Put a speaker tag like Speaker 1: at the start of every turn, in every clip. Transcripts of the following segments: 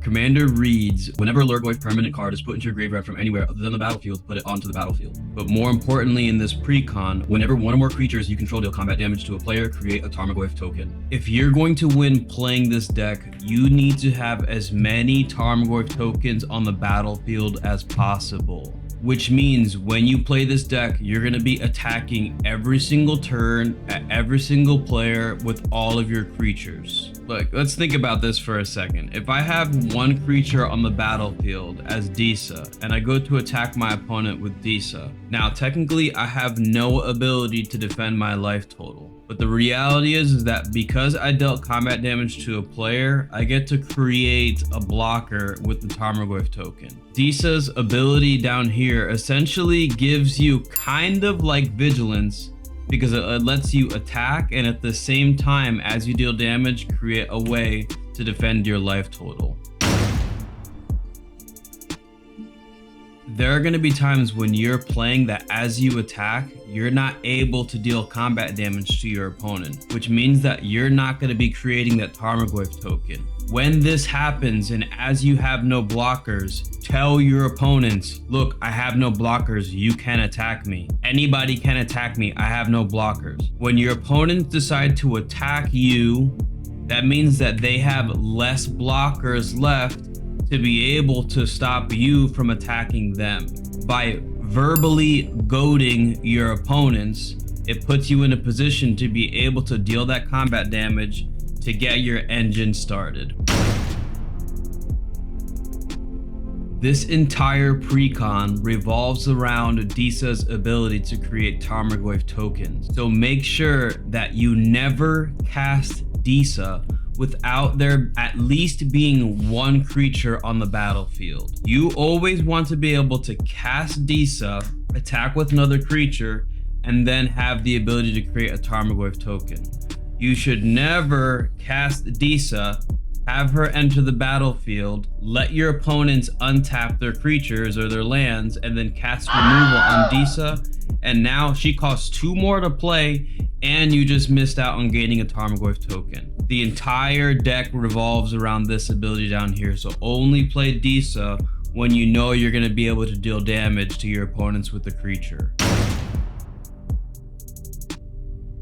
Speaker 1: commander reads, whenever a Lurgoyf permanent card is put into your graveyard from anywhere other than the battlefield, put it onto the battlefield. But more importantly in this precon, whenever one or more creatures you control deal combat damage to a player, create a Tarmogoyf token. If you're going to win playing this deck, you need to have as many Tarmogoyf tokens on the battlefield as possible. Which means when you play this deck, you're going to be attacking every single turn at every single player with all of your creatures. Look, let's think about this for a second. If I have one creature on the battlefield as Disa, and I go to attack my opponent with Disa, now technically I have no ability to defend my life total. But the reality is that because I dealt combat damage to a player, I get to create a blocker with the Tarmogoyf token. Disa's ability down here essentially gives you kind of like vigilance, because it lets you attack and at the same time as you deal damage, create a way to defend your life total. There are going to be times when you're playing that as you attack, you're not able to deal combat damage to your opponent, which means that you're not going to be creating that Tarmogoyf token. When this happens and as you have no blockers, tell your opponents, look, I have no blockers, you can attack me. Anybody can attack me, I have no blockers. When your opponents decide to attack you, that means that they have less blockers left to be able to stop you from attacking them. By verbally goading your opponents, it puts you in a position to be able to deal that combat damage to get your engine started. This entire precon revolves around Disa's ability to create Tarmogoyf tokens. So make sure that you never cast Disa without there at least being one creature on the battlefield. You always want to be able to cast Disa, attack with another creature, and then have the ability to create a Tarmogoyf token. You should never cast Disa, have her enter the battlefield, let your opponents untap their creatures or their lands, and then cast removal on Disa, and now she costs 2 more to play, and you just missed out on gaining a Tarmogoyf token. The entire deck revolves around this ability down here, so only play Disa when you know you're going to be able to deal damage to your opponents with the creature.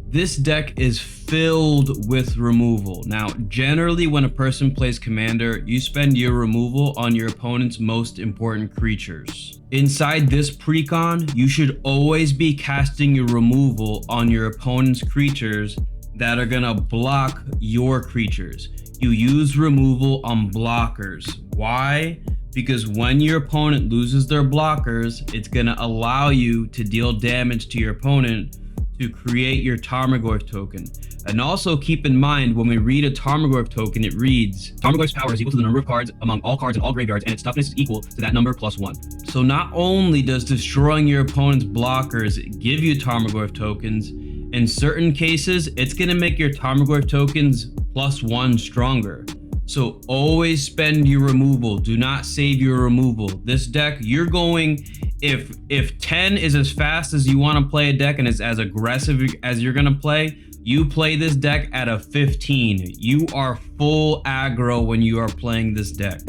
Speaker 1: This deck is filled with removal. Now, generally when a person plays commander, you spend your removal on your opponent's most important creatures. Inside this precon, you should always be casting your removal on your opponent's creatures that are gonna block your creatures. You use removal on blockers. Why? Because when your opponent loses their blockers, it's gonna allow you to deal damage to your opponent to create your Tarmogoyf token. And also keep in mind, when we read a Tarmogoyf token, it reads, Tarmogoyf's power is equal to the number of cards among all cards in all graveyards, and its toughness is equal to that number plus 1. So not only does destroying your opponent's blockers give you Tarmogoyf tokens, in certain cases, it's gonna make your Tarmogoyf tokens plus 1 stronger. So always spend your removal. Do not save your removal. This deck, you're going, if 10 is as fast as you want to play a deck and is as aggressive as you're gonna play, you play this deck at a 15. You are full aggro when you are playing this deck.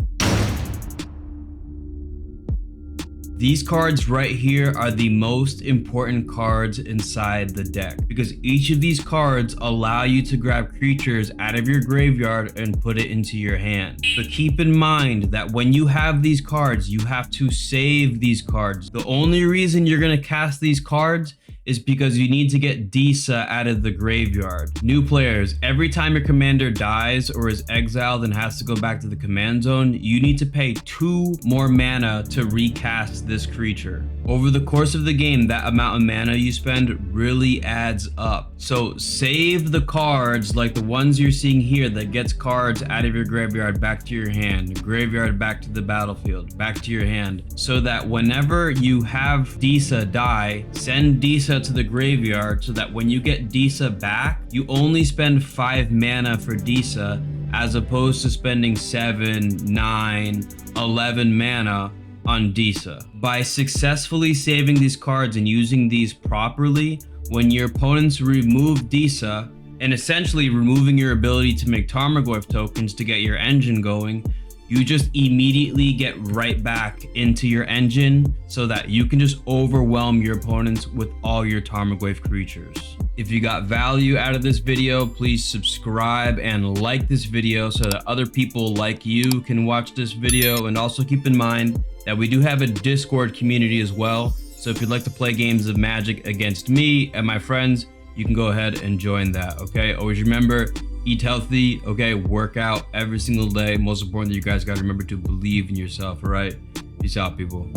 Speaker 1: These cards right here are the most important cards inside the deck, because each of these cards allow you to grab creatures out of your graveyard and put it into your hand. But keep in mind that when you have these cards, you have to save these cards. The only reason you're going to cast these cards is because you need to get Disa out of the graveyard. New players, every time your commander dies or is exiled and has to go back to the command zone, you need to pay 2 more mana to recast this creature. Over the course of the game, that amount of mana you spend really adds up. So save the cards like the ones you're seeing here that gets cards out of your graveyard back to your hand, graveyard back to the battlefield, back to your hand, so that whenever you have Disa die, send Disa to the graveyard so that when you get Disa back, you only spend 5 mana for Disa as opposed to spending 7, 9, 11 mana on Disa. By successfully saving these cards and using these properly, when your opponents remove Disa, and essentially removing your ability to make Tarmogoyf tokens to get your engine going, you just immediately get right back into your engine so that you can just overwhelm your opponents with all your Tarmogoyf creatures. If you got value out of this video, please subscribe and like this video so that other people like you can watch this video. And also keep in mind that we do have a Discord community as well. So if you'd like to play games of Magic against me and my friends, you can go ahead and join that, okay? Always remember, eat healthy, okay? Work out every single day. Most importantly, you guys gotta remember to believe in yourself, all right? Peace out, people.